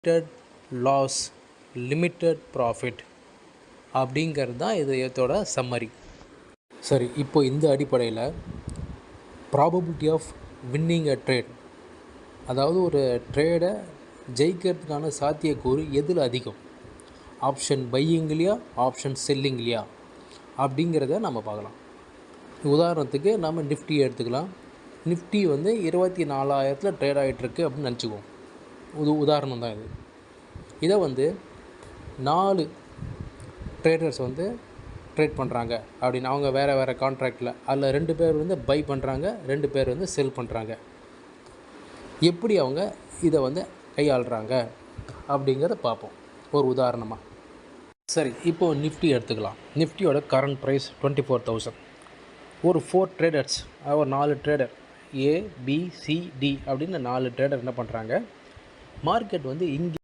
Limited loss, limited profit அப்படிங்கிறது தான் இதோட சம்மரி. சரி, இப்போ இந்த அடிப்படையில் probability of winning a trade, அதாவது ஒரு ட்ரேடை ஜெயிக்கிறதுக்கான சாத்தியக்கூறு எதில் அதிகம், ஆப்ஷன் பையிங்லையா ஆப்ஷன் செல்லிங்லையா அப்படிங்கிறத நம்ம பார்க்கலாம். உதாரணத்துக்கு நம்ம நிஃப்டி எடுத்துக்கலாம். நிஃப்டி வந்து 24,000 ட்ரேட் ஆகிட்டுருக்கு அப்படின்னு நினச்சிக்குவோம். உதாரணம் தான் இது. இதை வந்து 4 ட்ரேடர்ஸ் வந்து ட்ரேட் பண்ணுறாங்க அப்படின்னு, அவங்க வேறு வேறு கான்ட்ராக்டில், அதில் 2 பேர் வந்து பை பண்ணுறாங்க, 2 பேர் வந்து செல் பண்ணுறாங்க. எப்படி அவங்க இதை வந்து கையாளுறாங்க அப்படிங்கிறத பார்ப்போம் ஒரு உதாரணமாக. சரி, இப்போது நிஃப்டி எடுத்துக்கலாம். நிஃப்டியோட கரண்ட் ப்ரைஸ் 24,000. ஒரு 4 ட்ரேடர்ஸ், ஒரு 4 ட்ரேடர், ஏ பி சி டி அப்படின்னு 4 ட்ரேடர் என்ன பண்ணுறாங்க, மார்க்கெட் வந்து இங்கே